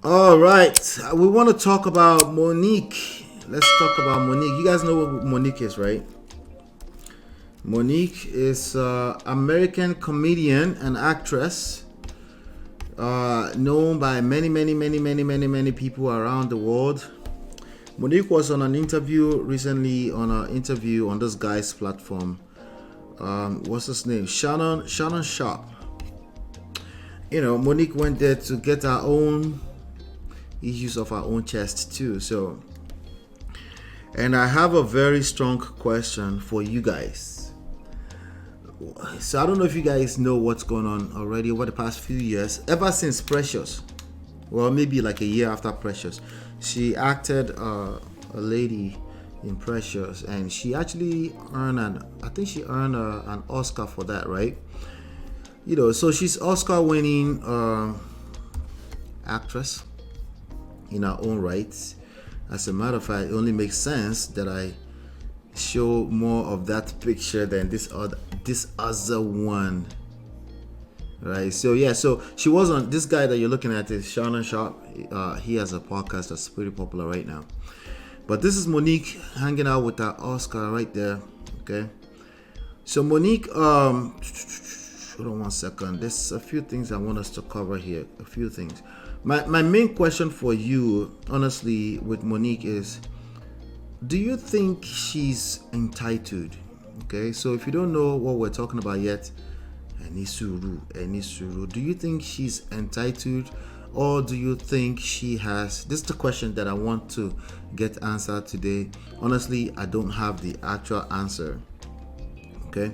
All right, we want to talk about Monique. Let's talk about Monique. You guys know what Monique is, right? Monique is American comedian and actress, known by many people around the world. Monique was on an interview recently on this guy's platform. What's his name? Shannon Sharp. Monique went there to get her own issues of her own chest too. And I have a very strong question for you guys. So I don't know if you guys know what's going on already over the past few years, ever since Precious, well, maybe like a year after Precious, she acted a lady in Precious, and she actually earned an Oscar for that, right? So she's Oscar winning actress in her own right. As a matter of fact, it only makes sense that I show more of that picture than this other one, right? So she was on. This guy that you're looking at is Shannon Sharp. He has a podcast that's pretty popular right now. But this is Monique hanging out with her Oscar right there. Okay. So Monique, hold on one second. There's a few things I want us to cover here. A few things. My main question for you, honestly, with Monique is, do you think she's entitled? Okay, so if you don't know what we're talking about yet, Enisuru, do you think she's entitled, or do you think she has? This is the question that I want to get answered today. Honestly, I don't have the actual answer. Okay,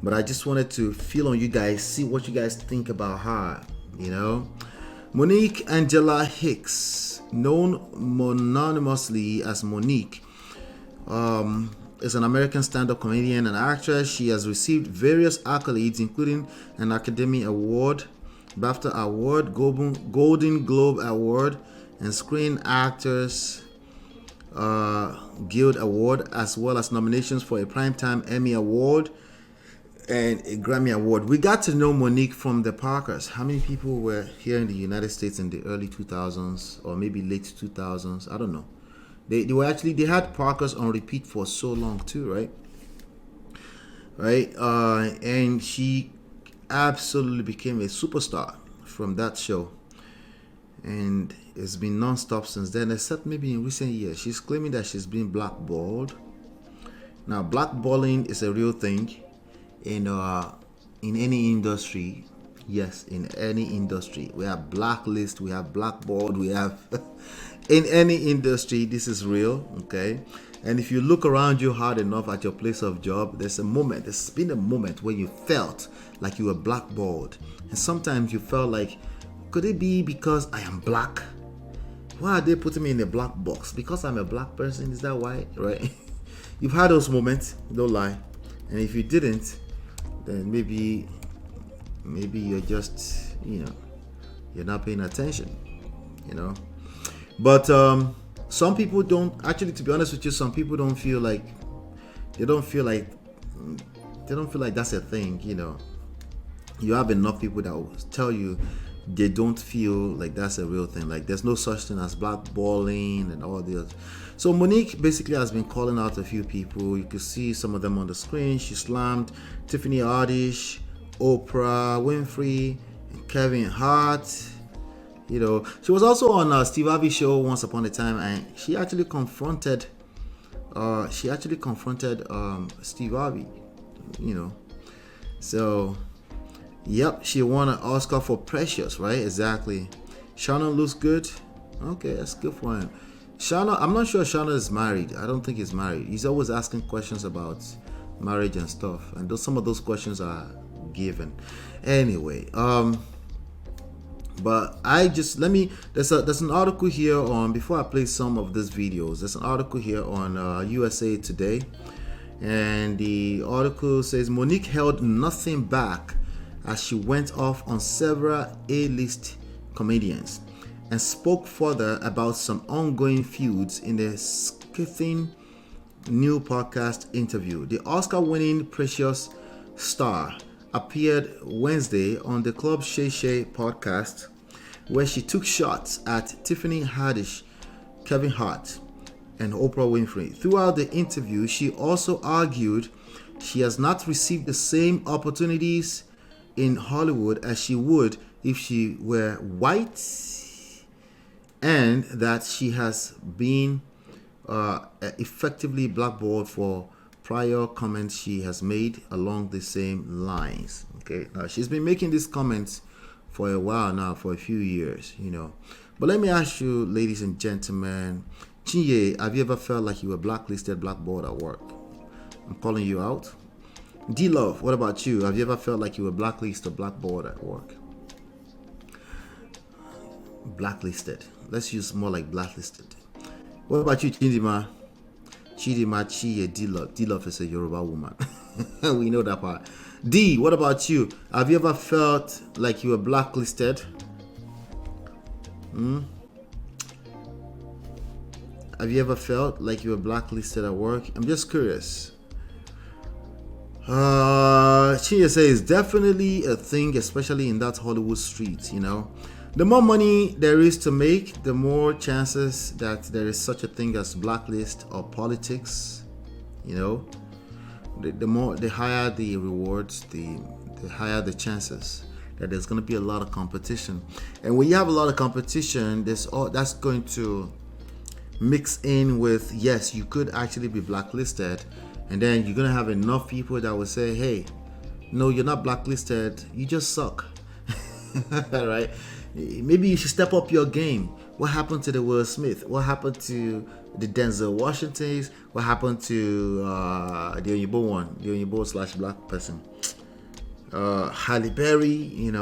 but I just wanted to feel on you guys, see what you guys think about her. Monique Angela Hicks, known mononymously as Monique, is an American stand-up comedian and actress. She has received various accolades, including an Academy Award, BAFTA Award, Golden Globe Award, and Screen Actors Guild Award, as well as nominations for a Primetime Emmy Award and a Grammy Award. We got to know Monique from the Parkers. How many people were here in the United States in the early 2000s or maybe late 2000s? I don't know. They had Parkers on repeat for so long too, right? And she absolutely became a superstar from that show, and it's been non-stop since then, except maybe in recent years. She's claiming that she's been blackballed. Now, blackballing is a real thing in any industry. Yes, in any industry. We have blacklist, we have blackballed, we have in any industry, this is real, okay? And if you look around you hard enough at your place of job, there's been a moment where you felt like you were blackballed. And sometimes you felt like, could it be because I am black? Why are they putting me in a black box? Because I'm a black person? Is that why? Right? You've had those moments, don't lie. And if you didn't, then maybe you're just, you're not paying attention, But some people don't, actually, to be honest with you, some people don't feel like that's a thing, You have enough people that will tell you they don't feel like that's a real thing. Like, there's no such thing as blackballing and all the other. So Monique basically has been calling out a few people. You can see some of them on the screen. She slammed Tiffany, Haddish, Oprah Winfrey, and Kevin Hart. She was also on Steve Harvey's show once upon a time, and she actually confronted Steve Harvey. So, yep, she won an Oscar for Precious, right? Exactly. Shannon looks good. Okay, that's good for him. Shannon, I'm not sure Shannon is married. I don't think he's married. He's always asking questions about marriage and stuff, and some of those questions are given. Anyway, but there's an article here on, before I play some of these videos, there's an article here on USA Today, and the article says Monique held nothing back as she went off on several A-list comedians and spoke further about some ongoing feuds in a scathing new podcast interview. The Oscar-winning Precious star appeared Wednesday on the Club Shay Shay podcast where she took shots at Tiffany, Haddish, Kevin Hart, and Oprah Winfrey. Throughout the interview, she also argued she has not received the same opportunities in Hollywood as she would if she were white, and that she has been effectively blackballed for prior comments she has made along the same lines. Okay, now she's been making these comments for a while now, for a few years, But let me ask you, ladies and gentlemen, Chinye, have you ever felt like you were blacklisted, blackballed at work? I'm calling you out. D-Love, what about you? Have you ever felt like you were blacklisted or blackballed at work? Blacklisted. Let's use more like blacklisted. What about you, Chidima? Chidima Chiye D-Love. D-Love is a Yoruba woman. We know that part. D, what about you? Have you ever felt like you were blacklisted? Have you ever felt like you were blacklisted at work? I'm just curious. Chinya says definitely a thing, especially in that Hollywood street, The more money there is to make, the more chances that there is such a thing as blacklist or politics, The higher the rewards, the higher the chances that there's going to be a lot of competition. And when you have a lot of competition, that's going to mix in with, yes, you could actually be blacklisted, and then you're going to have enough people that will say, hey, no, you're not blacklisted, you just suck. Right? Maybe you should step up your game. What happened to the Will Smith? What happened to the Denzel Washingtons? What happened to the Oyibo one, the Oyibo/black person? Halle Berry,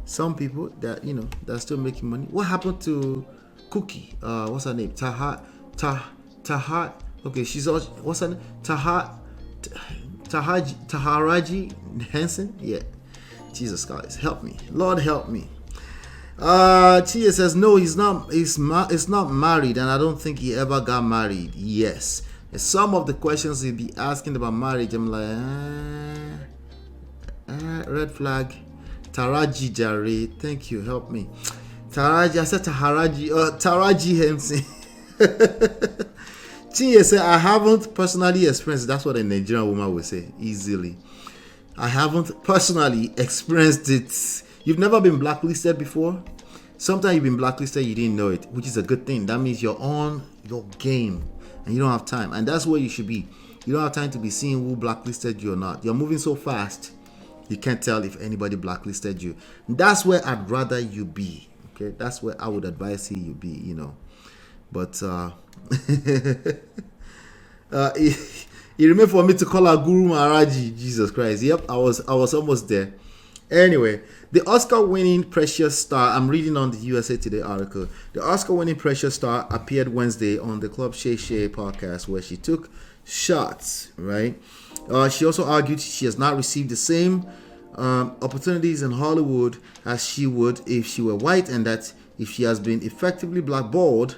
some people that they're still making money. What happened to Cookie? What's her name? Tahat. Okay, she's also, what's her name? Taharaji Henson. Yeah. Jesus Christ, help me, Lord, help me. Chia says no, he's not married, and I don't think he ever got married. Yes, and some of the questions he'd be asking about marriage, I'm like, red flag. Taraji Jare, thank you, help me. Taraji, I said Taraji Henson. Chia said I haven't personally experienced. That's what a Nigerian woman would say easily. I haven't personally experienced it. You've never been blacklisted before? Sometimes you've been blacklisted, you didn't know it, which is a good thing. That means you're on your game and you don't have time. And that's where you should be. You don't have time to be seeing who blacklisted you or not. You're moving so fast, you can't tell if anybody blacklisted you. That's where I'd rather you be. Okay, that's where I would advise you be, But it remained for me to call her Guru Maharaji. Jesus Christ. Yep, I was almost there. Anyway, the Oscar-winning Precious Star, I'm reading on the USA Today article. The Oscar-winning Precious Star appeared Wednesday on the Club Shay Shay podcast, where she took shots, right? She also argued she has not received the same opportunities in Hollywood as she would if she were white, and that if she has been effectively blackballed,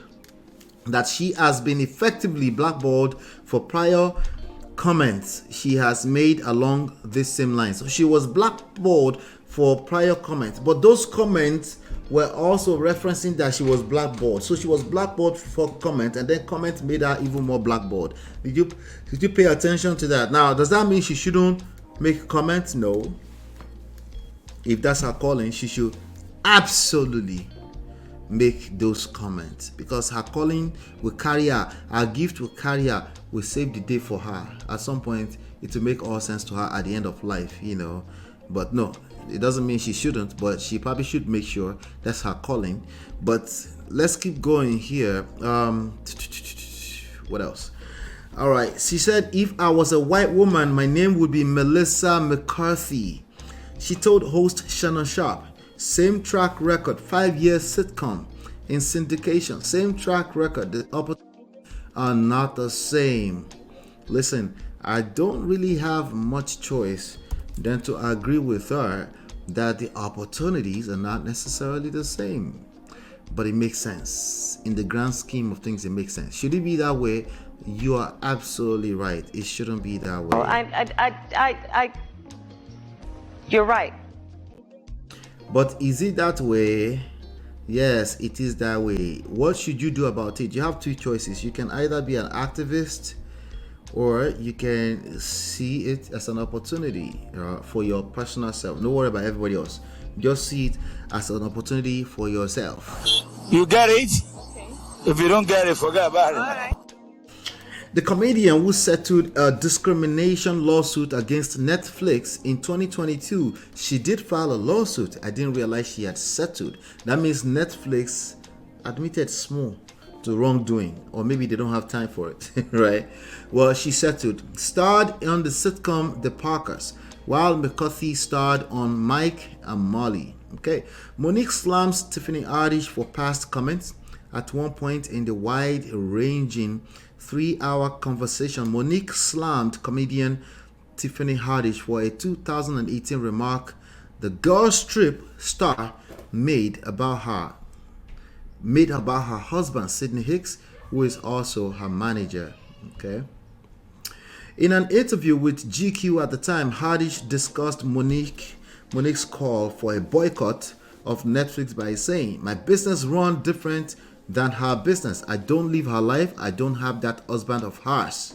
for prior comments she has made along this same line. So she was blackballed for prior comments, but those comments were also referencing that she was blackballed. So she was blackballed for comment, and then comment made her even more blackballed. Did you pay attention to that? Now, does that mean she shouldn't make comments? No. If that's her calling, she should absolutely make those comments, because her calling will carry her gift will carry her, will save the day for her. At some point it will make all sense to her at the end of life, but no, it doesn't mean she shouldn't, but she probably should make sure that's her calling. But let's keep going here. What else? All right, she said, if I was a white woman, my name would be Melissa McCarthy. She told host Shannon Sharp. Same track record, 5-year sitcom in syndication. Same track record. The opportunities are not the same. Listen, I don't really have much choice than to agree with her that the opportunities are not necessarily the same. But it makes sense. In the grand scheme of things, it makes sense. Should it be that way? You are absolutely right. It shouldn't be that way. You're right. But is it that way Yes, it is that way. What should you do about it? You have two choices. You can either be an activist, or you can see it as an opportunity for your personal self. Don't worry about everybody else. Just see it as an opportunity for yourself. You get it? Okay. If you don't get it, forget about it. All right. The comedian who settled a discrimination lawsuit against Netflix in 2022, she did file a lawsuit. I didn't realize she had settled. That means Netflix admitted small to wrongdoing, or maybe they don't have time for it, right? Well, she settled. Starred on the sitcom The Parkers, while McCarthy starred on Mike and Molly. Okay, Monique slams Tiffany Haddish for past comments. At one point in the wide-ranging 3-hour conversation, Monique slammed comedian Tiffany Haddish for a 2018 remark the Girls Trip star made about her husband, Sidney Hicks, who is also her manager. Okay. In an interview with GQ at the time, Haddish discussed Monique's call for a boycott of Netflix by saying, "My business run different than her business. I don't live her life. I don't have that husband of hers."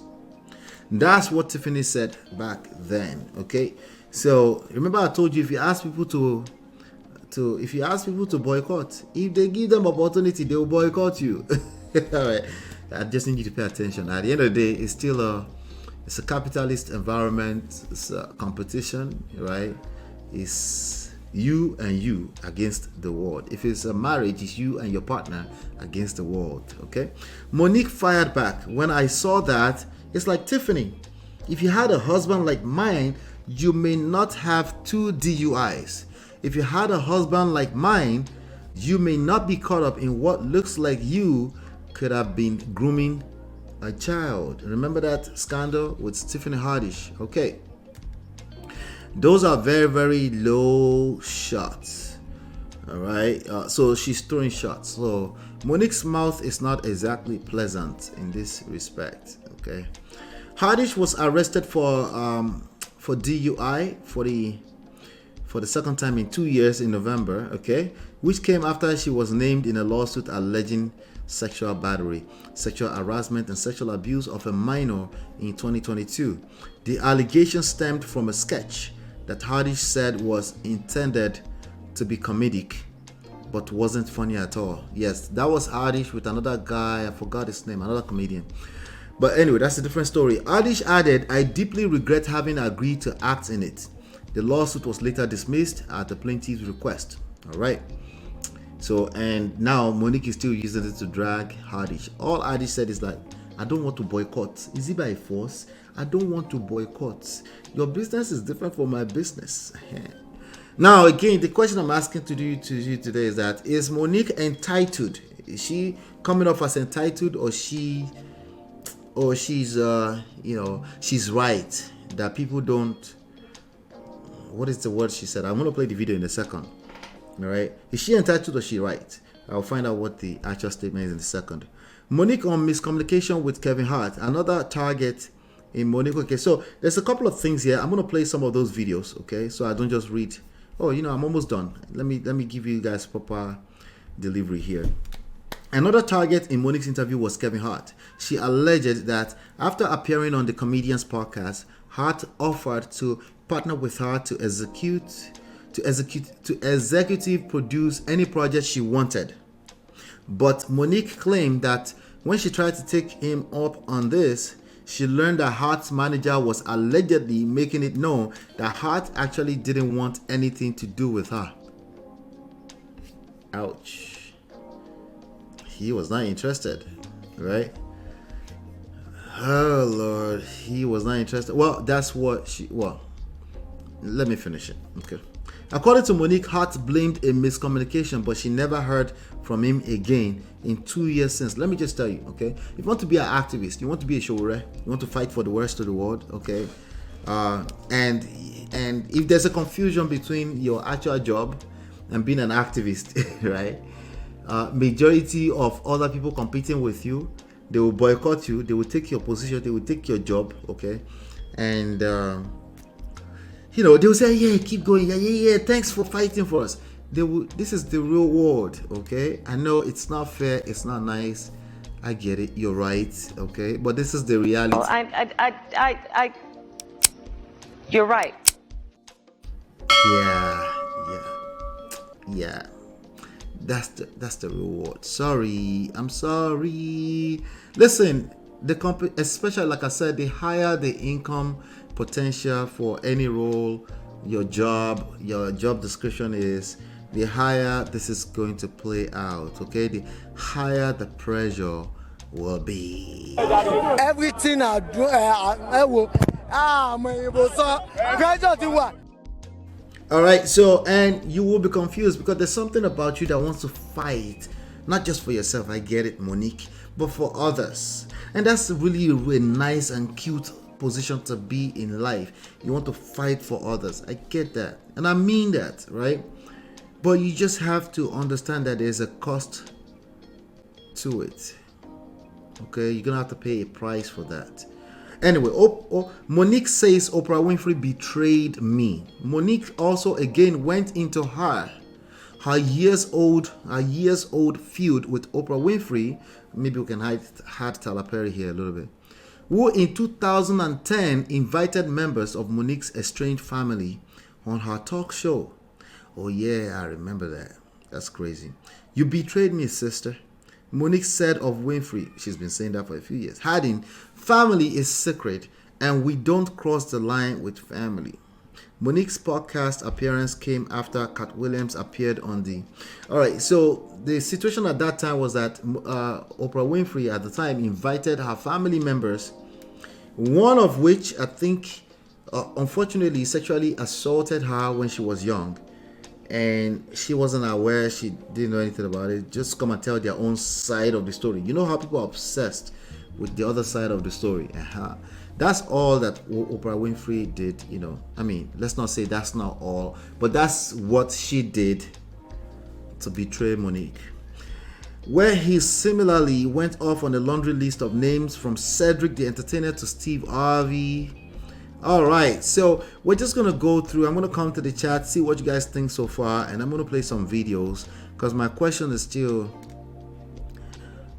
That's what Tiffany said back then. Okay, so remember I told you, if you ask people to boycott, if they give them opportunity, they will boycott you. All right, I just need you to pay attention. At the end of the day, it's still it's a capitalist environment. It's a competition, right? It's you and you against the world. If it's a marriage, it's you and your partner against the world. Okay. Monique fired back. "When I saw that, it's like, Tiffany, if you had a husband like mine, you may not have 2 DUIs. If you had a husband like mine, you may not be caught up in what looks like you could have been grooming a child." Remember that scandal with Tiffany Haddish? Okay. Those are very, very low shots. All right. So she's throwing shots. So Monique's mouth is not exactly pleasant in this respect. Okay. Haddish was arrested for DUI for the second time in 2 years in November. Okay, which came after she was named in a lawsuit alleging sexual battery, sexual harassment, and sexual abuse of a minor in 2022. The allegation stemmed from a sketch that Haddish said was intended to be comedic, but wasn't funny at all. Yes, that was Haddish with another guy, I forgot his name, another comedian. But anyway, that's a different story. Haddish added, "I deeply regret having agreed to act in it." The lawsuit was later dismissed at the plaintiff's request. All right. So, and now Monique is still using it to drag Haddish. All Haddish said is like, "I don't want to boycott. Is it by force? I don't want to boycott. Your business is different from my business." Now, again, the question I'm asking to you today is that, is Monique entitled? Is she coming off as entitled, or she's she's right that people don't? What is the word she said? I'm gonna play the video in a second. All right, is she entitled or is she right? I'll find out what the actual statement is in a second. Monique on miscommunication with Kevin Hart, another target in Monique. Okay, so there's a couple of things here. I'm gonna play some of those videos, okay, so I don't just read. Oh, I'm almost done. Let me give you guys proper delivery here. Another target in Monique's interview was Kevin Hart. She alleged that after appearing on the comedian's podcast, Hart offered to partner with her to executive produce any project she wanted. But Monique claimed that when she tried to take him up on this, she learned that Hart's manager was allegedly making it known that Hart actually didn't want anything to do with her. Ouch. He was not interested, right? Oh Lord, he was not interested. Well, that's what let me finish it. Okay. According to Monique, Hart blamed a miscommunication, but she never heard from him again in 2 years since. Let me just tell you, okay? If you want to be an activist, you want to be a showre, you want to fight for the rest of the world, okay? And if there's a confusion between your actual job and being an activist, right? Majority of other people competing with you, they will boycott you, they will take your position, they will take your job, okay? And they will say, yeah, keep going, yeah, thanks for fighting for us. they will. This is the real world, okay? I know it's not fair, it's not nice. I get it. You're right, okay? But this is the reality. You're right. Yeah. That's the reward. Sorry, I'm sorry. Listen, the company, especially like I said, the higher the income potential for any role, your job description is, the higher this is going to play out. Okay, the higher the pressure will be. Everything I do, I will. Pressure to what? All right, so, and you will be confused because there's something about you that wants to fight, not just for yourself, I get it, Monique, but for others. And that's really a nice and cute position to be in life. You want to fight for others. I get that. And I mean that, right? But you just have to understand that there's a cost to it. Okay, you're going to have to pay a price for that. Anyway, Monique says Oprah Winfrey betrayed me. Monique also again went into her years old feud with Oprah Winfrey. Maybe we can hide Tyler Perry here a little bit. Who in 2010 invited members of Monique's estranged family on her talk show. Oh yeah, I remember that. That's crazy. You betrayed me, sister. Monique said of Winfrey, she's been saying that for a few years, adding, family is sacred and we don't cross the line with family. Monique's podcast appearance came after Cat Williams appeared on the... Alright, so the situation at that time was that Oprah Winfrey at the time invited her family members, one of which I think unfortunately sexually assaulted her when she was young. And she wasn't aware, she didn't know anything about it. Just come and tell their own side of the story. You know how people are obsessed with the other side of the story. That's all that Oprah Winfrey did, you know. I mean, let's not say that's not all, but that's what she did to betray Monique. Where he similarly went off on a laundry list of names from Cedric the Entertainer to Steve Harvey. All right, so we're just gonna go through. I'm gonna come to the chat, see what you guys think so far, and I'm gonna play some videos because my question is still: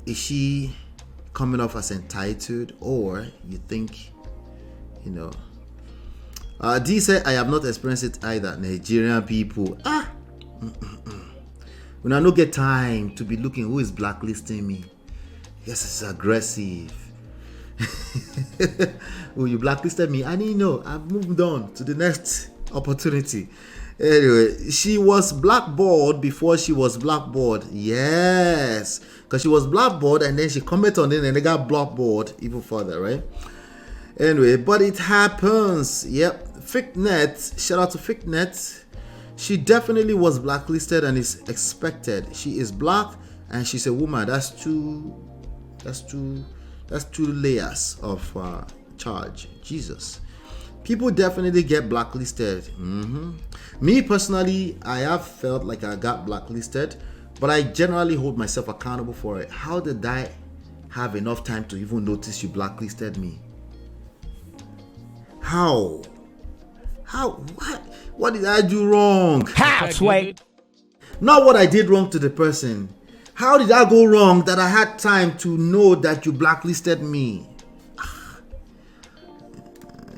is she coming off as entitled, or you think, you know? D said, I have not experienced it either. Nigerian people, when I don't get time to be looking who is blacklisting me. Yes, it's aggressive. Oh, you blacklisted me. I didn't know. I've moved on to the next opportunity. Anyway, she was blackballed before she was blackballed. Yes, because she was blackballed and then she commented on it and they got blackballed even further, right? Anyway, but it happens. Yep. Ficknet, shout out to Ficknet. She definitely was blacklisted and is expected. She is black and she's a woman. That's two layers of charge. Jesus. People definitely get blacklisted. Me personally, I have felt like I got blacklisted, but I generally hold myself accountable for it. How did I have enough time to even notice you blacklisted me? How? What did I do wrong? How, Sway? Not what I did wrong to the person. How did I go wrong that I had time to know that you blacklisted me?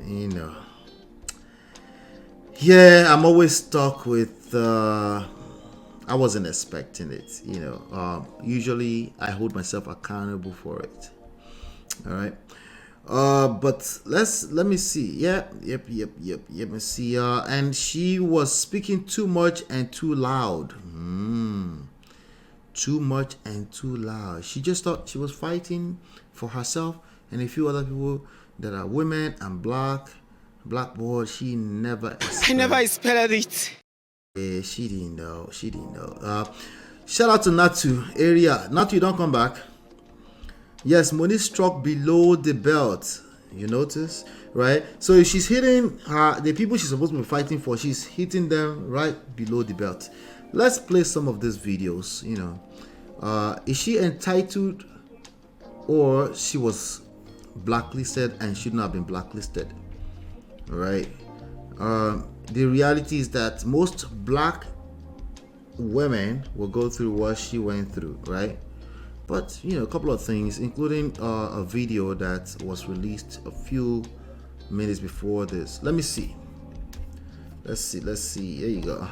You know. Yeah, I'm always stuck with, I wasn't expecting it, you know. Usually I hold myself accountable for it. All right. But let me see. Yep. Let me see. And she was speaking too much and too loud. Too much and too loud. She just thought she was fighting for herself and a few other people that are women and blackboard. She never expected. I never expected it. Yeah, she didn't know. Shout out to Natu area. Natu, you don't come back. Yes, money struck below the belt. You notice, right? So if she's hitting the people she's supposed to be fighting for, she's hitting them right below the belt. Let's play some of these videos. You know, is she entitled, or she was blacklisted and should not have been blacklisted? All right. The reality is that most black women will go through what she went through, right? But a couple of things, including a video that was released a few minutes before this. Let me see. Let's see. Here you go.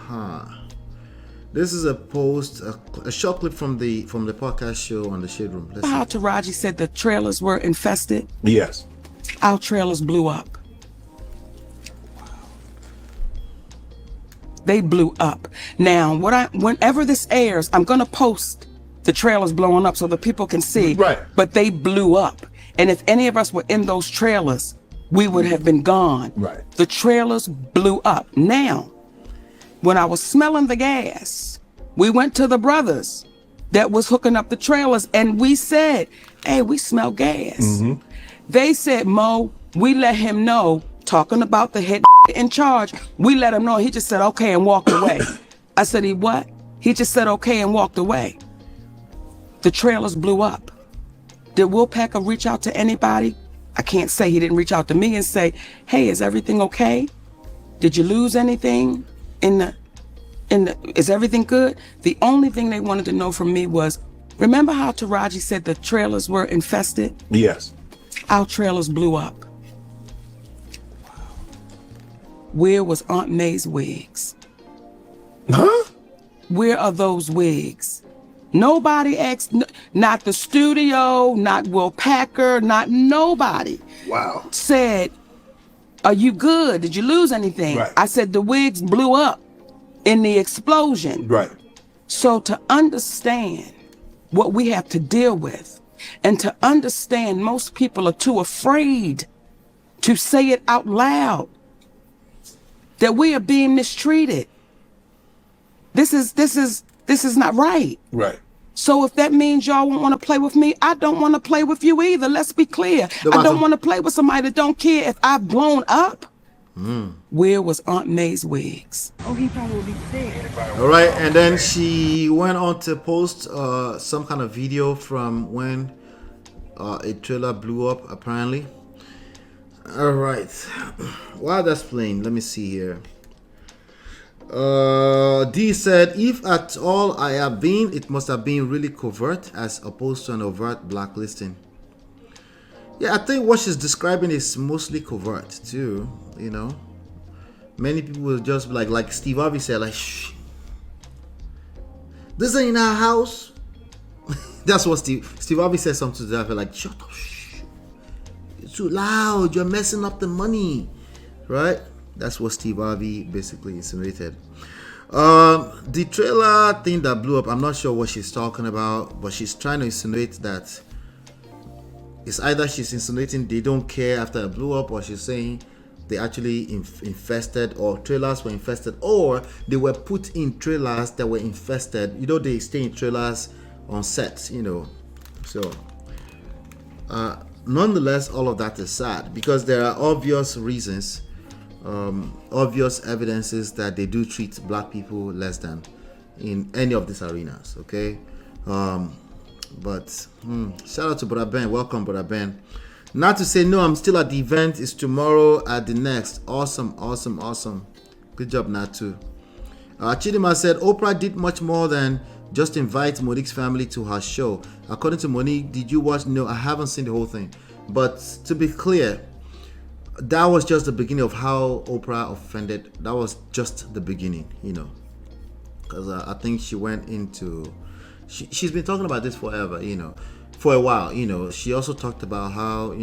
This is a post, a short clip from the podcast show on the Shade Room. Let's How see. Taraji said the trailers were infested. Yes. Our trailers blew up. They blew up. Now, whenever this airs, I'm gonna post the trailers blowing up so that people can see. Right. But they blew up. And if any of us were in those trailers, we would have been gone. Right. The trailers blew up. Now, when I was smelling the gas, we went to the brothers that was hooking up the trailers and we said, hey, we smell gas. They said, Mo, we let him know, talking about the head in charge, we let him know. He just said, okay, and walked away. I said, he what? He just said, okay, and walked away. The trailers blew up. Did Will Packer reach out to anybody? I can't say he didn't reach out to me and say, hey, is everything okay? Did you lose anything is everything good? The only thing they wanted to know from me was, remember how Taraji said the trailers were infested? Yes. Our trailers blew up. Where was Aunt May's wigs? Huh? Where are those wigs? Nobody asked, not the studio, not Will Packer, not nobody. Wow. Said, are you good? Did you lose anything? Right. I said the wigs blew up in the explosion. Right. So to understand what we have to deal with and to understand most people are too afraid to say it out loud that we are being mistreated. This is not right. Right. So if that means y'all won't want to play with me, I don't want to play with you either. Let's be clear. I don't want to play with somebody that don't care if I've blown up. Where was Aunt May's wigs? Oh, he probably said. All right, and then she went on to post some kind of video from when a trailer blew up, apparently. All right, while that's playing, let me see here. D said, if at all I have been, it must have been really covert as opposed to an overt blacklisting. Yeah, I think what she's describing is mostly covert too, Many people will just be like Steve Harvey said, like, shh, this ain't our house. That's what Steve Harvey said something to that, like, shut up, shh, it's too loud, you're messing up the money, right? That's what Steve Harvey basically insinuated. The trailer thing that blew up, I'm not sure what she's talking about, but she's trying to insinuate that it's either she's insinuating they don't care after it blew up, or she's saying they actually infested, or trailers were infested, or they were put in trailers that were infested. They stay in trailers on set, So, nonetheless, all of that is sad because there are obvious reasons, obvious evidences that they do treat black people less than in any of these arenas, okay? But shout out to Brother Ben. Welcome, Brother Ben. Not to say no, I'm still at the event. It's tomorrow at the next. Awesome. Good job, Natu. Chidima said Oprah did much more than just invite Monique's family to her show. According to Monique, did you watch? No, I haven't seen the whole thing. But to be clear, that was just the beginning of how Oprah offended. That was just the beginning, Because I think she went into... She's been talking about this forever, for a while, She also talked about how,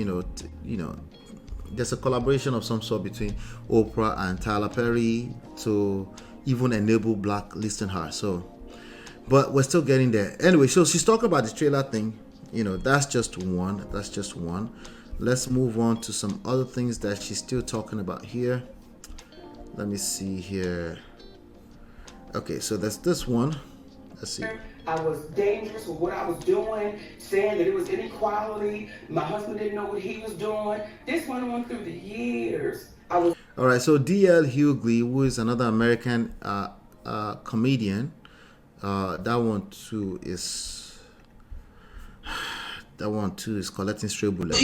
there's a collaboration of some sort between Oprah and Tyler Perry to even enable blacklisting her. So, but we're still getting there. Anyway, so she's talking about the trailer thing. That's just one. Let's move on to some other things that she's still talking about here. Let me see here. Okay, so there's this one. Let's see. I was dangerous with what I was doing, saying that it was inequality. My husband didn't know what he was doing. This went on through the years. All right, so D.L. Hughley, who is another American comedian, that one too is collecting stray bullets.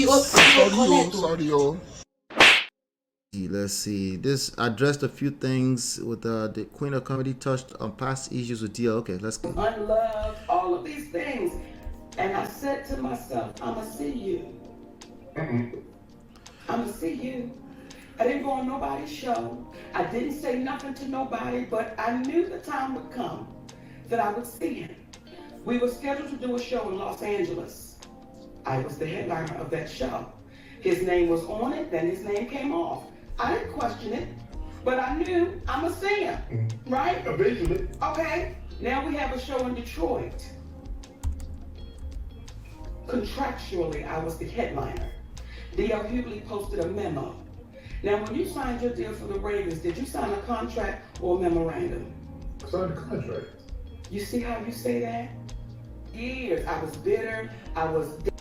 Let's see. This addressed a few things with the Queen of Comedy touched on past issues with DL. Okay, let's go. Unloved, all of these things. And I said to myself, I'ma see you. I'ma see you. I didn't go on nobody's show. I didn't say nothing to nobody, but I knew the time would come that I would see him. We were scheduled to do a show in Los Angeles. I was the headliner of that show. His name was on it, then his name came off. I didn't question it, but I knew I'ma see him, right? Eventually. Okay, now we have a show in Detroit. Contractually, I was the headliner. D.L. Hughley posted a memo. Now, when you signed your deal for the Ravens, did you sign a contract or a memorandum? I signed a contract. You see how you say that? Years, I was bitter,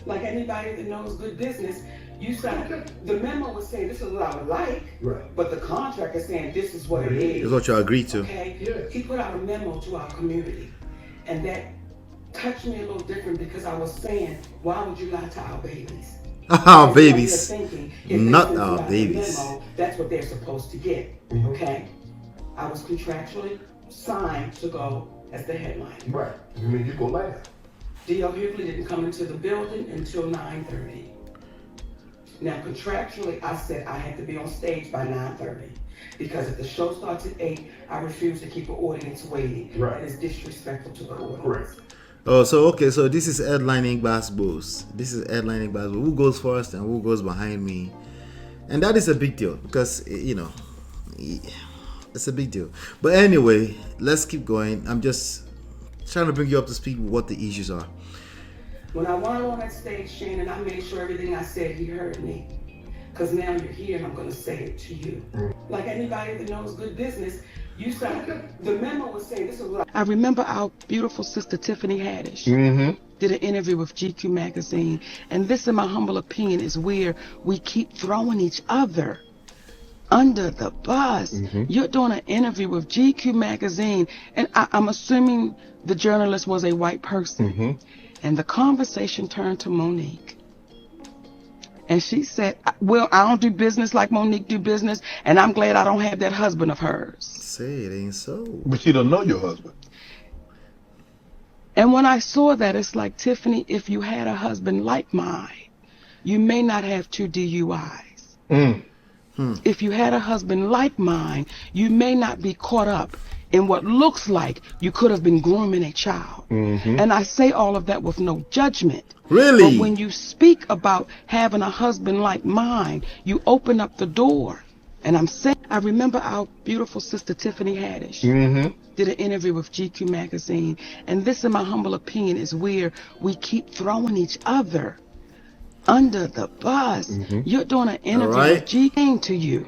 like anybody that knows good business, you signed, the memo was saying this is what I would like, Right. but the contract is saying this is what it It's is. what you agreed to. Okay? Yes. He put out a memo to our community, and that touched me a little different because I was saying, why would you lie to our babies? Our And babies. they're thinking, if they Not send our out the babies. memo, that's what they're supposed to get, okay? I was contractually signed to go as the headline. Right. You mean you go laugh? D.L. Hughley didn't come into the building until 9:30. Now, contractually, I said I had to be on stage by 9:30 because if the show starts at 8, I refuse to keep an audience waiting. Right. That is disrespectful to the audience. Correct. Oh, so okay, so this is headlining basketballs. This is headlining basketball. Who goes first and who goes behind me? And that is a big deal because, you know, it's a big deal. But anyway, let's keep going. I'm just trying to bring you up to speed with what the issues are. When I went on that stage, Shannon, I made sure everything I said, he heard me. Because now you're here and I'm going to say it to you. Like anybody that knows good business, you signed, the memo was saying this is what I remember our beautiful sister Tiffany Haddish did an interview with GQ magazine. And this, in my humble opinion, is where we keep throwing each other under the bus. You're doing an interview with GQ magazine, and I'm assuming the journalist was a white person. And the conversation turned to Monique. And she said, well, I don't do business like Monique do business, and I'm glad I don't have that husband of hers. Say it ain't so. But you don't know your husband. And when I saw that, it's like, Tiffany, if you had a husband like mine, you may not have 2 DUIs. If you had a husband like mine, you may not be caught up in what looks like you could have been grooming a child. And I say all of that with no judgment. Really? But when you speak about having a husband like mine, you open up the door. And I'm saying, I remember our beautiful sister Tiffany Haddish did an interview with GQ magazine. And this, in my humble opinion, is where we keep throwing each other under the bus. You're doing an interview with GQ to you.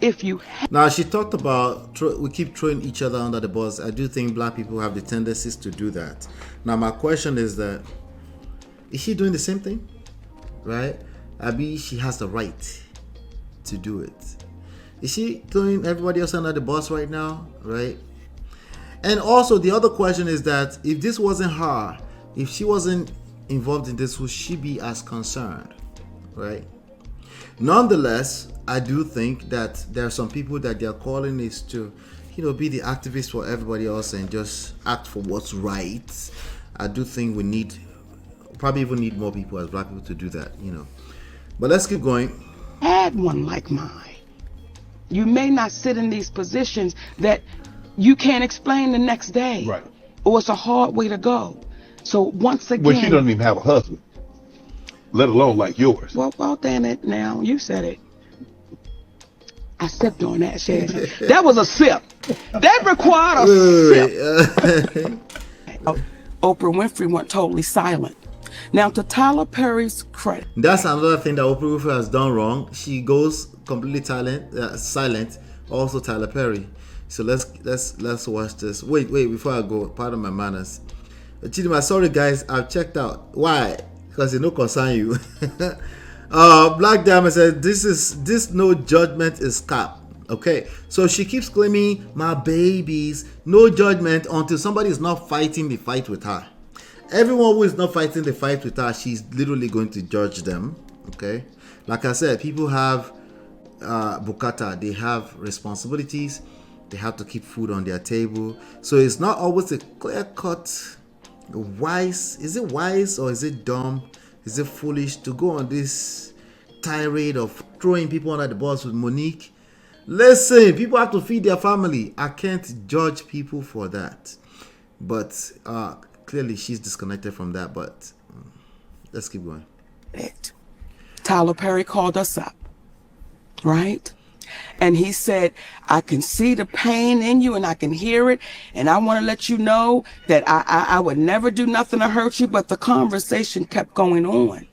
If you Now, she talked about we keep throwing each other under the bus. I do think black people have the tendencies to do that. Now, my question is that, is she doing the same thing? Right? Abi, she has the right to do it. Is she throwing everybody else under the bus right now? Right? And also, the other question is that if this wasn't her, if she wasn't involved in this, would she be as concerned? Right? Nonetheless, I do think that there are some people that their calling is to, you know, be the activist for everybody else and just act for what's right. I do think we need, probably even need more people as black people to do that, you know. But let's keep going. Had one like mine, you may not sit in these positions that you can't explain the next day. Right. Or it's a hard way to go. So once again, Well, she doesn't even have a husband, let alone like yours. well, damn it, now you said it. I sipped on that shit. That was a sip. That required a sip. Oprah Winfrey went totally silent. Now, to Tyler Perry's credit, That's another thing that Oprah Winfrey has done wrong. She goes completely silent. Also, Tyler Perry. So let's watch this. Wait, before I go, pardon my manners. Chidima, sorry guys, I've checked out. Why? Because it no concern you. Black Diamond says this no judgment is cap. Okay, so she keeps claiming my babies, no judgment until somebody is not fighting the fight with her. Everyone who is not fighting the fight with her, she's literally going to judge them. Okay, like I said, people have Bukata, they have responsibilities. They have to keep food on their table. So it's not always a clear-cut wise. Is it wise or is it dumb? Is it foolish to go on this tirade of throwing people under the bus with Monique? Listen, people have to feed their family. I can't judge people for that. But clearly she's disconnected from that. But let's keep going. Tyler Perry called us up, right? And he said, I can see the pain in you and I can hear it. And I want to let you know that I would never do nothing to hurt you. But the conversation kept going on.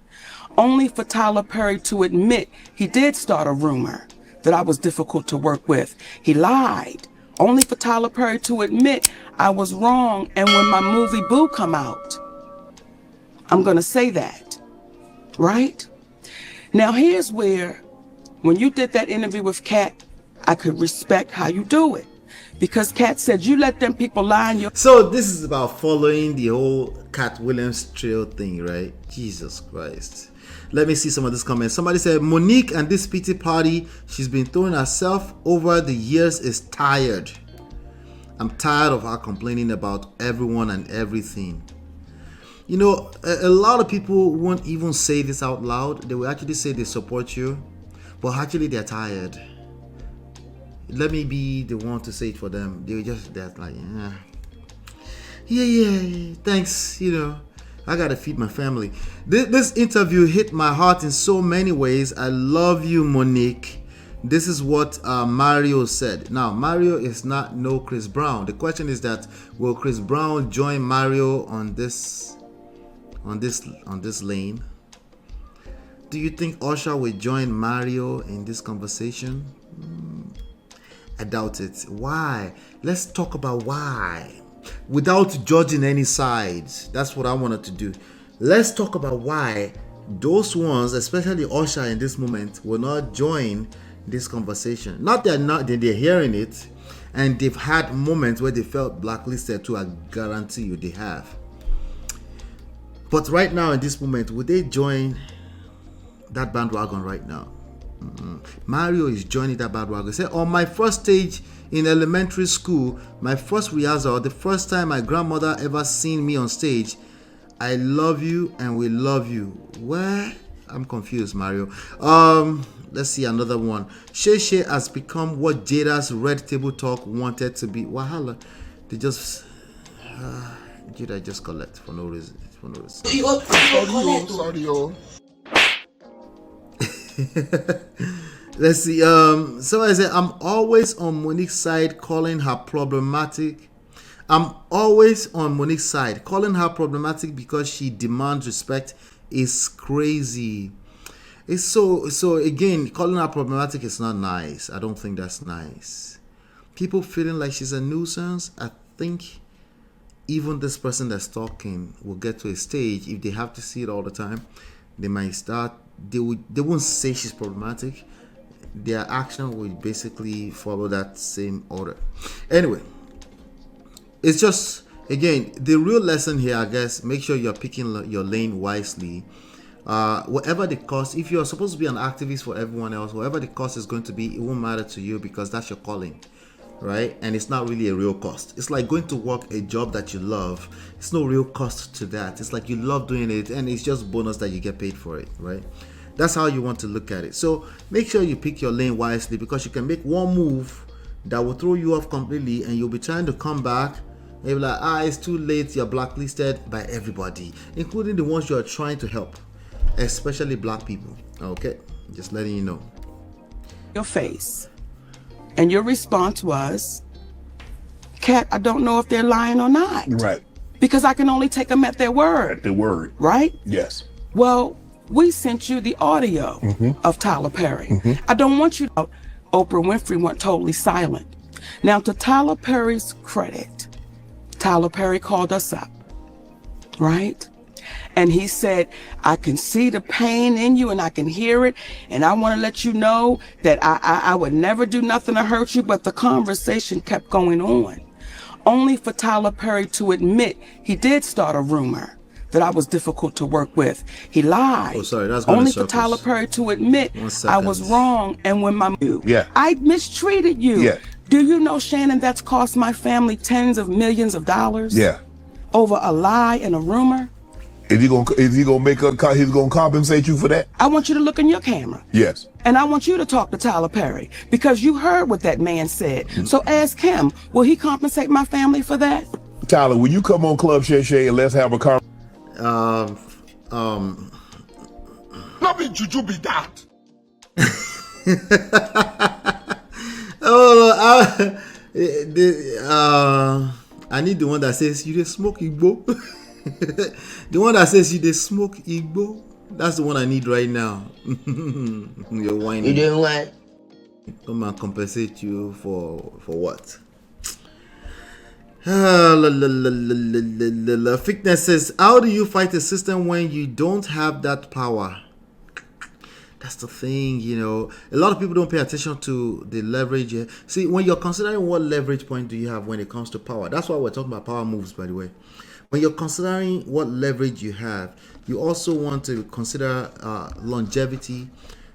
Only for Tyler Perry to admit he did start a rumor that I was difficult to work with. He lied. Only for Tyler Perry to admit I was wrong. And when my movie Boo come out, I'm going to say that, right? Now, here's where, when you did that interview with Kat, I could respect how you do it. Because Kat said, you let them people lie in your... So this is about following the whole Cat Williams trail thing, right? Jesus Christ. Let me see some of this comments. Somebody said, Monique and this pity party she's been throwing herself over the years is tired. I'm tired of her complaining about everyone and everything. You know, a lot of people won't even say this out loud. They will actually say they support you, but actually they're tired. Let me be the one to say it for them. They're like, yeah, thanks, you know. I gotta feed my family. This interview hit my heart in so many ways. I love you, Monique. This is what Mario said. Now, Mario is not no Chris Brown. The question is that will Chris Brown join Mario on this lane? Do you think Usher will join Mario in this conversation? I doubt it. Why? Let's talk about why. Without judging any sides. That's what I wanted to do. Let's talk about why those ones, especially Usher in this moment, will not join this conversation. Not that they're hearing it and they've had moments where they felt blacklisted too. I guarantee you they have. But right now in this moment, would they join that bandwagon right now? Mario is joining that bandwagon. Say, on my first stage in elementary school, my first rehearsal, the first time my grandmother ever seen me on stage, I love you and we love you. Where? I'm confused, Mario. Let's see another one. Shay has become what Jada's Red Table Talk wanted to be. Wahala. They just Jada just collect for no reason. Sorry. Let's see. Somebody said, I'm always on Monique's side calling her problematic. I'm always on Monique's side calling her problematic because she demands respect is crazy. It's so again, calling her problematic is not nice. I don't think that's nice. People feeling like she's a nuisance. I think even this person that's talking will get to a stage, if they have to see it all the time, they might start, they won't say she's problematic. Their action will basically follow that same order. Anyway, it's just, again, the real lesson here, I guess, make sure you're picking your lane wisely. Whatever the cost, if you're supposed to be an activist for everyone else, whatever the cost is going to be, it won't matter to you because that's your calling. Right? And it's not really a real cost. It's like going to work a job that you love. It's no real cost to that. It's like you love doing it and it's just bonus that you get paid for it, right? That's how you want to look at it. So make sure you pick your lane wisely because you can make one move that will throw you off completely and you'll be trying to come back and you'll be like, it's too late, you're blacklisted by everybody, including the ones you are trying to help, especially black people. Okay? Just letting you know. Your face. And your response was, Kat, I don't know if they're lying or not. Right. Because I can only take them at their word. At the word. Right? Yes. Well, we sent you the audio of Tyler Perry. I don't want you to know Oprah Winfrey went totally silent. Now, to Tyler Perry's credit, Tyler Perry called us up, right? And he said, I can see the pain in you and I can hear it. And I want to let you know that I would never do nothing to hurt you. But the conversation kept going on. Only for Tyler Perry to admit he did start a rumor that I was difficult to work with. He lied. Oh, sorry, that's going only in for circles. Tyler Perry to admit 1 second. I was wrong. And when Yeah. I mistreated you. Yeah. Do you know, Shannon, that's cost my family tens of millions of dollars? Yeah. Over a lie and a rumor? Is he gonna make he's gonna compensate you for that? I want you to look in your camera. Yes. And I want you to talk to Tyler Perry because you heard what that man said. So ask him, will he compensate my family for that? Tyler, will you come on Club Shay Shay and let's have a conversation? Not be juju be that. I need the one that says you just smoke Igbo. The one that says you just smoke Igbo. That's the one I need right now. You're whining. You doing what? Come and compensate you for what? Fitness says, how do you fight a system when you don't have that power? That's the thing, you know. A lot of people don't pay attention to the leverage. See, when you're considering what leverage point do you have when it comes to power, that's why we're talking about power moves, by the way. When you're considering what leverage you have, you also want to consider longevity.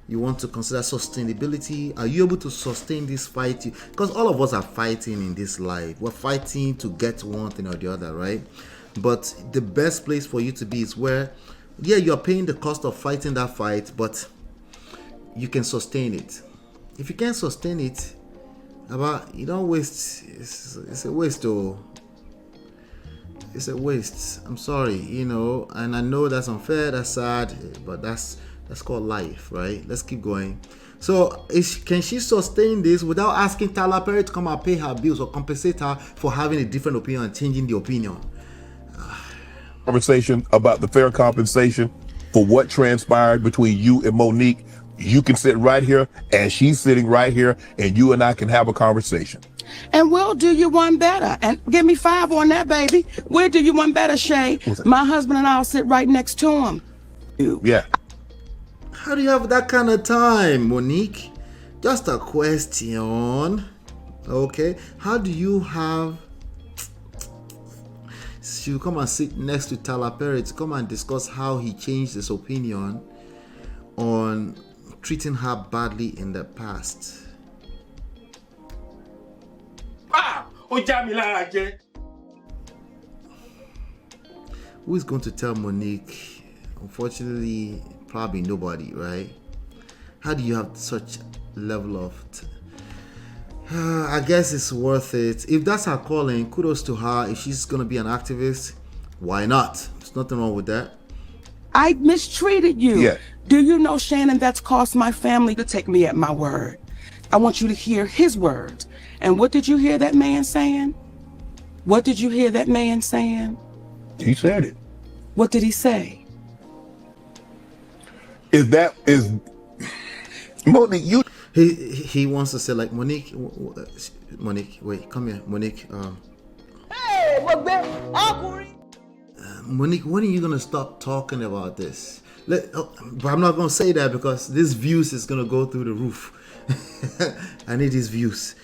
You want to consider sustainability. Are you able to sustain this fight? Because all of us are fighting in this life. We're fighting to get one thing or the other, right? But the best place for you to be is where, yeah, you're paying the cost of fighting that fight, but you can sustain it. If you can't sustain it, you don't waste. It's a waste, though. It's a waste. I'm sorry, you know, and I know that's unfair, that's sad, but that's called life, right? Let's keep going. So, can she sustain this without asking Tyler Perry to come and pay her bills or compensate her for having a different opinion and changing the opinion? Conversation about the fair compensation for what transpired between you and Monique. You can sit right here, and she's sitting right here, and you and I can have a conversation. And we'll do you one better. And give me 5 on that, baby. We'll do you one better, Shay. My husband and I'll sit right next to him. Yeah. How do you have that kind of time, Monique? Just a question. Okay. How do you have... She'll come and sit next to Tyler Perry to come and discuss how he changed his opinion on treating her badly in the past. Who is going to tell Monique? Unfortunately, probably nobody, right? How do you have such level of... I guess it's worth it. If that's her calling, kudos to her. If she's going to be an activist, why not? There's nothing wrong with that. I mistreated you. Yeah. Do you know, Shannon, that's cost my family to take me at my word. I want you to hear his words. And what did you hear that man saying? What did you hear that man saying? He said it. What did he say? Is Monique, you... He wants to say, like, Monique, wait, come here, Monique. Monique, when are you gonna stop talking about this? But I'm not gonna say that because this views is gonna go through the roof. I need these views.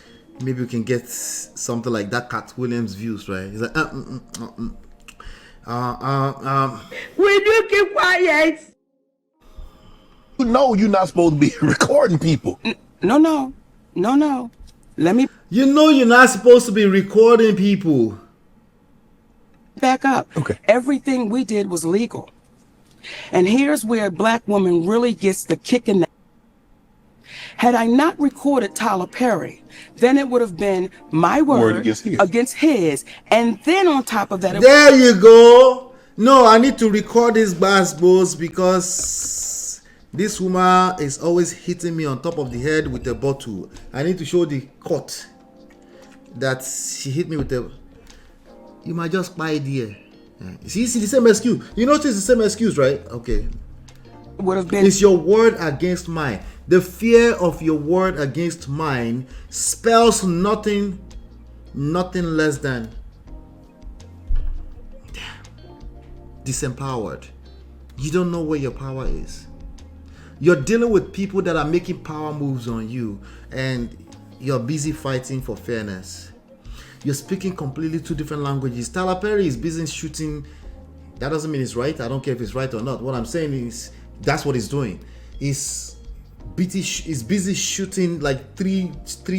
Maybe we can get something like that Cat Williams views, right? He's like, Will you keep quiet? You know you're not supposed to be recording people. No. Let me you know you're not supposed to be recording people. back up. Okay. Everything we did was legal. And here's where a black woman really gets the kick in the... Had I not recorded Tyler Perry, then it would have been my word against his. And then on top of that... There you go. No, I need to record these basketballs because this woman is always hitting me on top of the head with a bottle. I need to show the cut that she hit me with the... You might just buy it here. See the same excuse. You notice the same excuse, right? Okay. Would have been... It's your word against mine. The fear of your word against mine spells nothing less than disempowered. You don't know where your power is. You're dealing with people that are making power moves on you, and you're busy fighting for fairness. You're speaking completely two different languages. Tyler Perry is busy shooting That doesn't mean it's right. I don't care if it's right or not. What I'm saying is that's what he's doing. He's busy shooting like three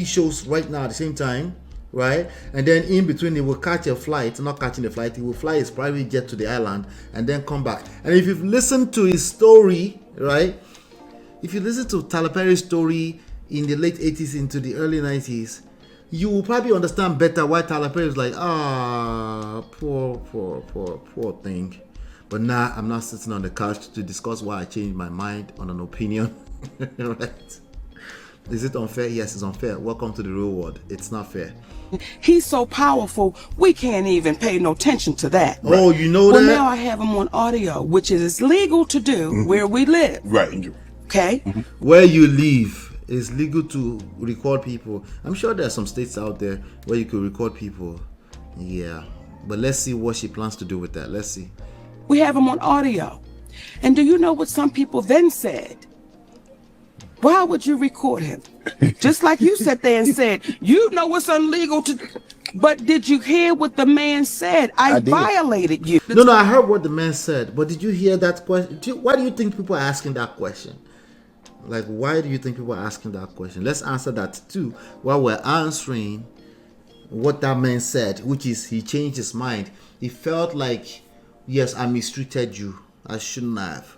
shows right now at the same time, right? And then in between he will catch a flight, not catching the flight, he will fly his private jet to the island and then come back. And if you've listened to his story, right? If you listen to Tyler Perry's story in the late 80s into the early 90s, you will probably understand better why Tyler Perry was like, poor thing. But now I'm not sitting on the couch to discuss why I changed my mind on an opinion. Right? Is it unfair? Yes, it's unfair. Welcome to the real world. It's not fair. He's so powerful, we can't even pay no attention to that. Oh, you know Well, that? now I have him on audio, which is legal to do where we live. Right. Okay? Where you live is legal to record people. I'm sure there are some states out there where you could record people. Yeah. But let's see what she plans to do with that. Let's see. We have him on audio. And do you know what some people then said? Why would you record him? Just like you sat there and said, you know it's illegal to... But did you hear what the man said? I violated you. No, I heard what the man said. But did you hear that question? Why do you think people are asking that question? Like, why do you think people are asking that question? Let's answer that too while we're answering what that man said, which is he changed his mind. He felt like, yes, I mistreated you. I shouldn't have,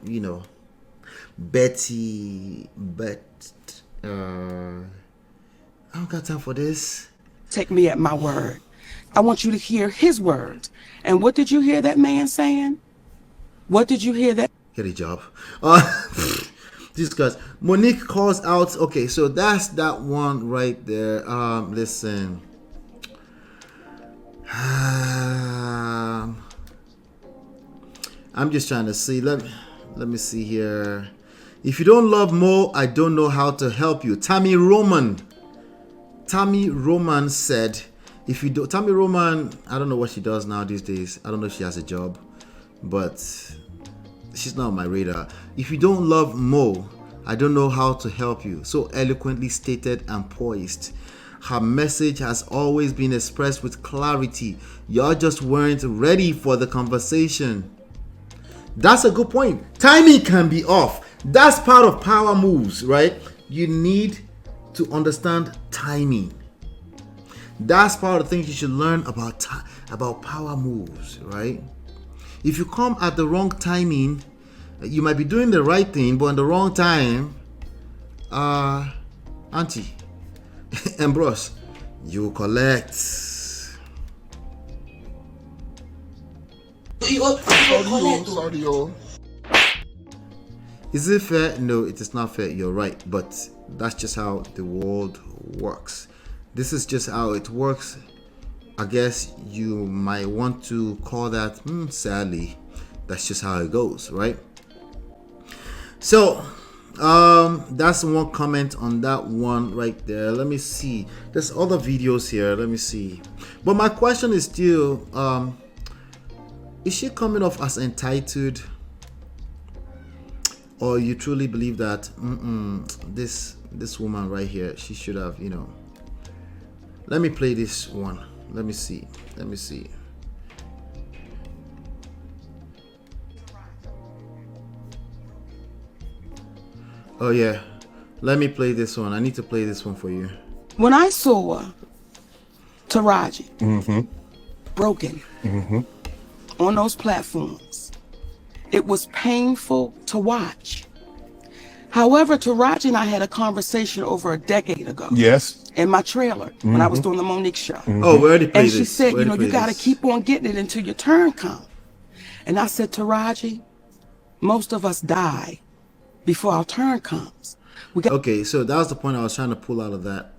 Betty, but I don't got time for this. Take me at my word. I want you to hear his words. And what did you hear that man saying? What did you hear that? Get a job. This guys, Monique calls out. Okay, so that's that one right there. Listen. I'm just trying to see. Let me see here. If you don't love Mo, I don't know how to help you. Tammy Roman said, if you do, Tammy Roman, I don't know what she does now these days. I don't know if she has a job, but she's not on my radar. If you don't love Mo, I don't know how to help you. So eloquently stated and poised. Her message has always been expressed with clarity. Y'all just weren't ready for the conversation. That's a good point. Timing can be off. That's part of power moves, right? You need to understand timing. That's part of the things you should learn about power moves, right? If you come at the wrong timing, you might be doing the right thing, but in the wrong time, Auntie Ambrose, you collect. Is it fair? No, it is not fair. You're right, but that's just how the world works. This is just how it works. I guess you might want to call that sadly. That's just how it goes, right? So that's one comment on that one right there. Let me see. There's other videos here. Let me see. But my question is still, is she coming off as entitled, or you truly believe that this woman right here, she should have, Let me play this one. Let me see. Oh yeah, let me play this one. I need to play this one for you. When I saw Taraji broken on those platforms, it was painful to watch. However, Taraji and I had a conversation over a decade ago. Yes. In my trailer when I was doing the Monique show. Oh, we already played this. And she said, you got to keep on getting it until your turn comes. And I said, Taraji, most of us die before our turn comes. Okay, so that was the point I was trying to pull out of that.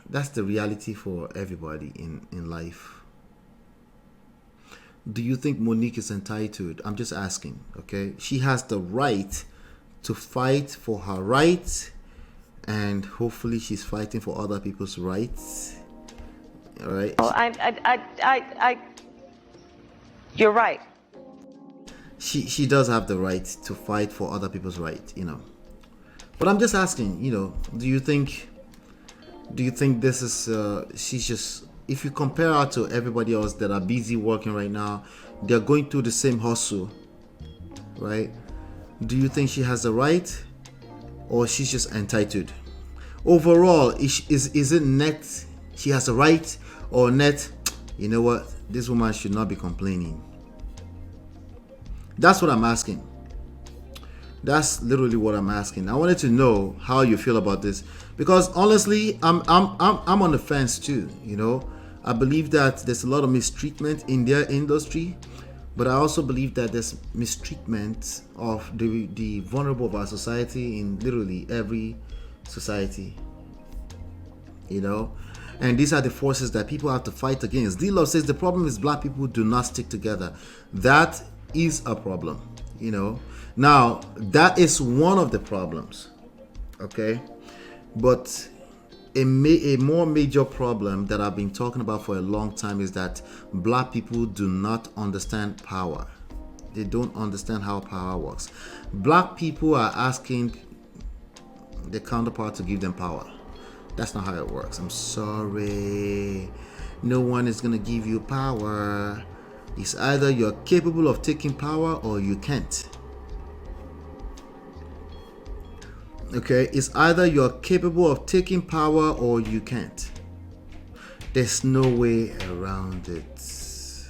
That's the reality for everybody in life. Do you think Monique is entitled? I'm just asking, okay? She has the right to fight for her rights, and hopefully she's fighting for other people's rights. All right? Oh, you're right. She does have the right to fight for other people's rights, But I'm just asking, do you think this is she's just, if you compare her to everybody else that are busy working right now, they're going through the same hustle, right? Do you think she has the right, or she's just entitled? Overall, is it net she has a right, or net, you know what, this woman should not be complaining? That's what I'm asking. That's literally what I'm asking. I wanted to know how you feel about this, because honestly, I'm on the fence too. You know, I believe that there's a lot of mistreatment in their industry, but I also believe that there's mistreatment of the vulnerable of our society in literally every society. You know, and these are the forces that people have to fight against. D-Love says the problem is black people do not stick together. That is a problem. You know, now that is one of the problems, okay, but a more major problem that I've been talking about for a long time is that black people do not understand power. They don't understand how power works. Black people are asking the counterpart to give them power. That's not how it works. I'm sorry, no one is gonna give you power. It's either you're capable of taking power or you can't. Okay, it's either you're capable of taking power or you can't. There's no way around it.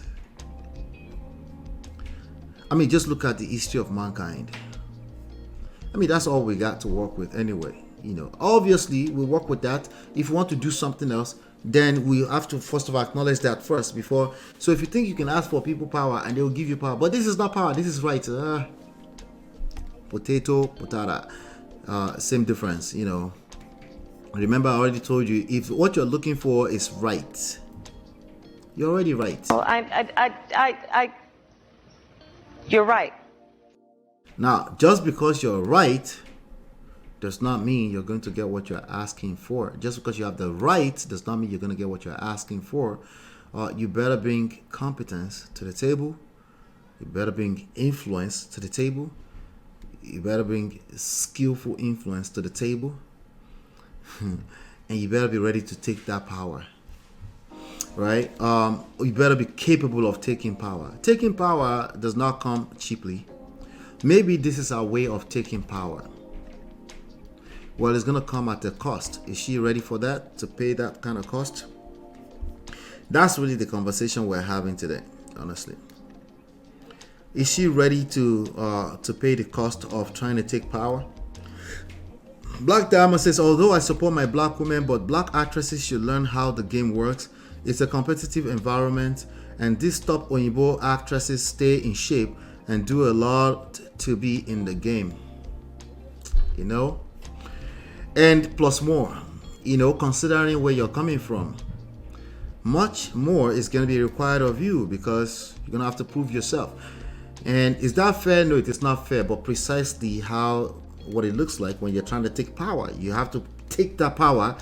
I mean, just look at the history of mankind. I mean, that's all we got to work with anyway. You know, obviously we work with that. If you want to do something else, then we have to first of all acknowledge that first before. So if you think you can ask for people power and they will give you power, but this is not power, this is right. Potato, patata, same difference. You know, remember I already told you, if what you're looking for is right, you're already right. You're right. Now, just because you're right does not mean you're going to get what you're asking for. Just because you have the right does not mean you're going to get what you're asking for. You better bring competence to the table. You better bring influence to the table. You better bring skillful influence to the table. And you better be ready to take that power. Right? You better be capable of taking power. Taking power does not come cheaply. Maybe this is our way of taking power. Well, it's going to come at a cost. Is she ready for that, to pay that kind of cost? That's really the conversation we're having today, honestly. Is she ready to pay the cost of trying to take power? Black Diamond says, although I support my black women, but black actresses should learn how the game works. It's a competitive environment, and these top Oyinbo actresses stay in shape and do a lot to be in the game. You know? And plus more, you know, considering where you're coming from, much more is going to be required of you because you're going to have to prove yourself. And is that fair? No, it is not fair, but precisely what it looks like when you're trying to take power. You have to take that power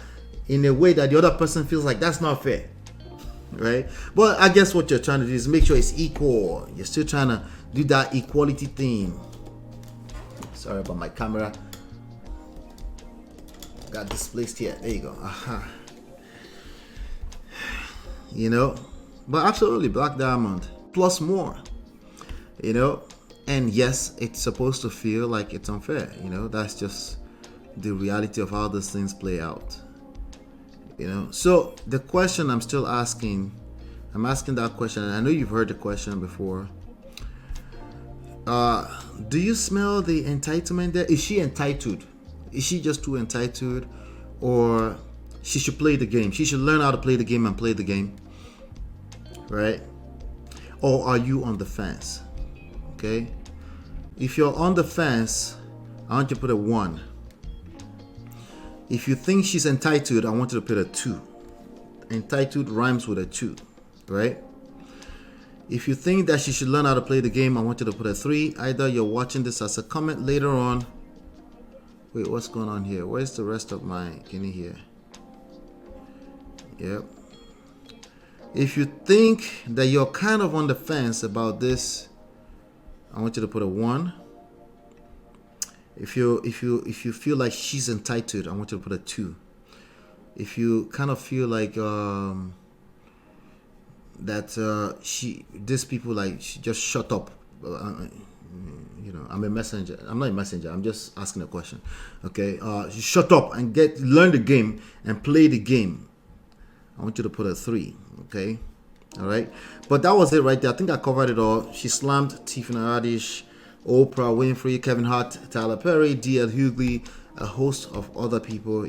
in a way that the other person feels like that's not fair, right? But I guess what you're trying to do is make sure it's equal. You're still trying to do that equality thing. Sorry about my camera. Got displaced here. There you go. Aha. You know, but absolutely, Black Diamond plus more. You know, and yes, it's supposed to feel like it's unfair. You know, that's just the reality of how these things play out. You know, so the question I'm still asking, I'm asking that question, and I know you've heard the question before. Do you smell the entitlement there? Is she entitled? Is she just too entitled, or she should play the game? She should learn how to play the game and play the game, right? Or are you on the fence? Okay, if you're on the fence, I want you to put a 1. If you think she's entitled, I want you to put a 2. Entitled rhymes with a 2, right? If you think that she should learn how to play the game, I want you to put a 3. Either you're watching this as a comment later on. Wait, what's going on here? Where's the rest of my guinea here? Yep. If you think that you're kind of on the fence about this, I want you to put a 1. If you feel like she's entitled, I want you to put a 2. If you kind of feel like that these people like she just shut up. I'm a messenger. I'm not a messenger. I'm just asking a question. Okay, shut up and learn the game and play the game. I want you to put a 3. Okay, all right. But that was it right there. I think I covered it all. She slammed Tiffany Haddish, Oprah Winfrey, Kevin Hart, Tyler Perry, D.L. Hughley, a host of other people.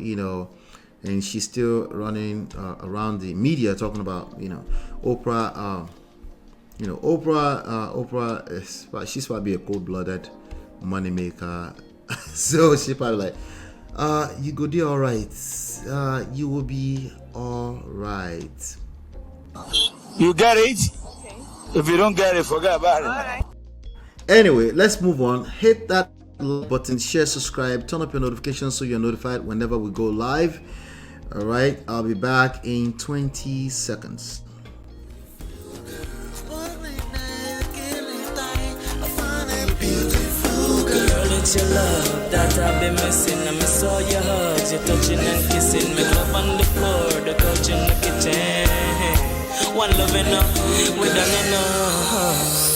And she's still running around the media talking about Oprah. Oprah she's probably a cold-blooded money maker. So she probably like, you go do all right. You will be all right. You get it? Okay. If you don't get it, forget about it. All right. Anyway, let's move on. Hit that like button, share, subscribe, turn up your notifications so you're notified whenever we go live. All right, I'll be back in 20 seconds. It's your love that I've been missing. I miss all your hugs, your touching and kissing. Make love on the floor, the couch in the kitchen. One love enough, we done enough.